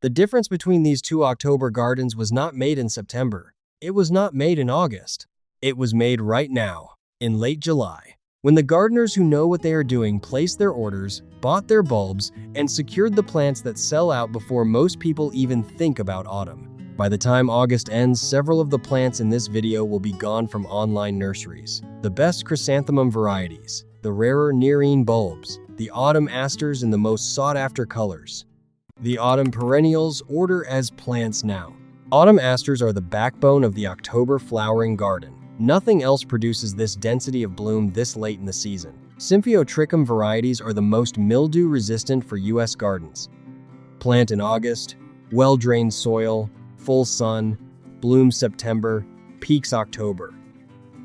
The difference between these two October gardens was not made in September. It was not made in August. It was made right now, in late July, when the gardeners who know what they are doing placed their orders, bought their bulbs, and secured the plants that sell out before most people even think about autumn. By the time August ends, several of the plants in this video will be gone from online nurseries. The best chrysanthemum varieties, the rarer Nerine bulbs, the autumn asters in the most sought-after colors. The autumn perennials, order as plants now. Autumn asters are the backbone of the October flowering garden. Nothing else produces this density of bloom this late in the season. Symphyotrichum varieties are the most mildew-resistant for U.S. gardens. Plant in August, well-drained soil, full sun, blooms September, peaks October.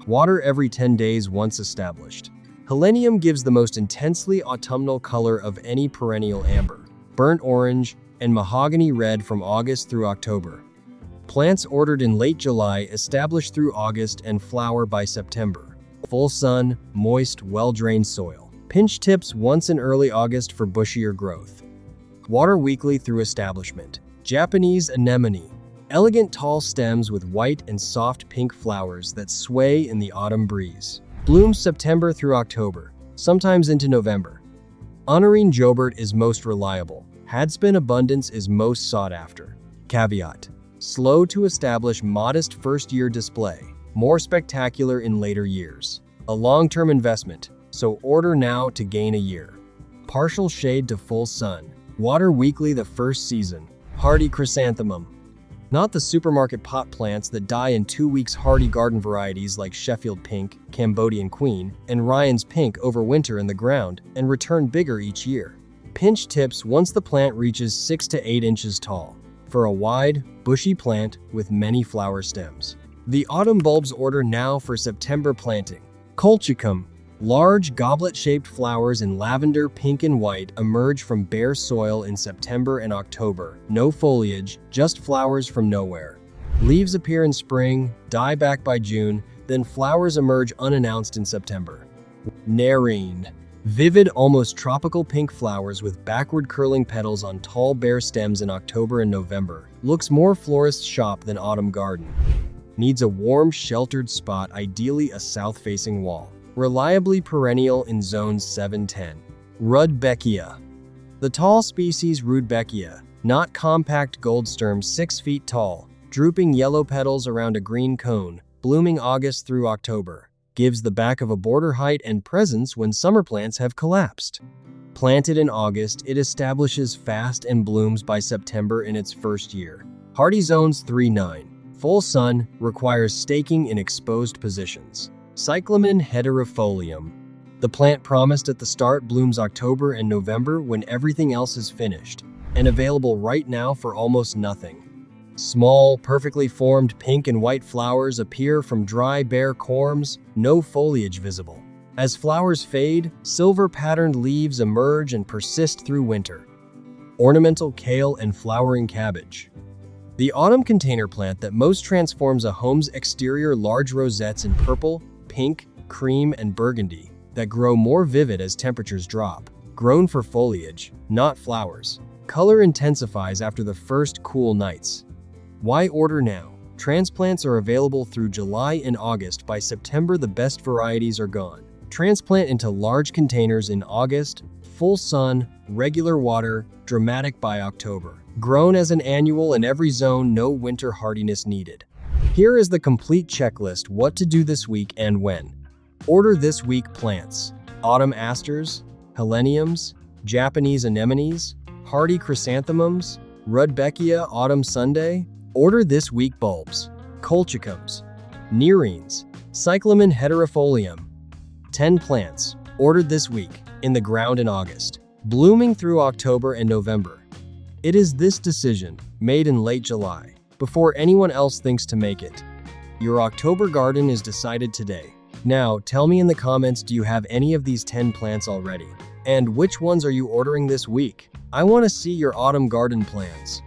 Water every 10 days once established. Helenium gives the most intensely autumnal color of any perennial: amber, burnt orange, and mahogany red from August through October. Plants ordered in late July establish through August and flower by September. Full sun, moist, well-drained soil. Pinch tips once in early August for bushier growth. Water weekly through establishment. Japanese anemone. Elegant tall stems with white and soft pink flowers that sway in the autumn breeze. Blooms September through October, sometimes into November. Nerine Jobert is most reliable. Hadspin abundance is most sought after. Caveat: slow to establish, modest first-year display, more spectacular in later years. A long-term investment, so order now to gain a year. Partial shade to full sun. Water weekly the first season. Hardy chrysanthemum. Not the supermarket pot plants that die in 2 weeks. Hardy garden varieties like Sheffield Pink, Cambodian Queen, and Ryan's Pink overwinter in the ground and return bigger each year. Pinch tips once the plant reaches 6 to 8 inches tall, for a wide, bushy plant with many flower stems. The autumn bulbs order now for September planting. Colchicum. Large, goblet-shaped flowers in lavender, pink, and white emerge from bare soil in September and October. No foliage, just flowers from nowhere. Leaves appear in spring, die back by June, then flowers emerge unannounced in September. Nerine. Vivid, almost tropical pink flowers with backward curling petals on tall bare stems in October and November. Looks more florist shop than autumn garden. Needs a warm, sheltered spot, ideally a south-facing wall. Reliably perennial in zones 7-10. Rudbeckia. The tall species Rudbeckia, not compact goldsturm, 6 feet tall, drooping yellow petals around a green cone, blooming August through October. Gives the back of a border height and presence when summer plants have collapsed. Planted in August, it establishes fast and blooms by September in its first year. Hardy zones 3-9. Full sun, requires staking in exposed positions. Cyclamen Hederifolium. The plant promised at the start blooms October and November when everything else is finished, and available right now for almost nothing. Small, perfectly formed pink and white flowers appear from dry, bare corms, no foliage visible. As flowers fade, silver-patterned leaves emerge and persist through winter. Ornamental kale and flowering cabbage. The autumn container plant that most transforms a home's exterior: large rosettes in purple, pink, cream, and burgundy that grow more vivid as temperatures drop. Grown for foliage, not flowers. Color intensifies after the first cool nights. Why order now? Transplants are available through July and August. By September, the best varieties are gone. Transplant into large containers in August. Full sun, regular water, dramatic by October. Grown as an annual in every zone, no winter hardiness needed. Here is the complete checklist: what to do this week and when. Order this week plants: autumn asters, heleniums, Japanese anemones, hardy chrysanthemums, Rudbeckia autumn Sunday. Order this week bulbs: colchicums, nerines, Cyclamen Hederifolium. 10 plants, ordered this week, in the ground in August, blooming through October and November. It is this decision, made in late July, before anyone else thinks to make it. Your October garden is decided today. Now, tell me in the comments, do you have any of these 10 plants already? And which ones are you ordering this week? I want to see your autumn garden plans.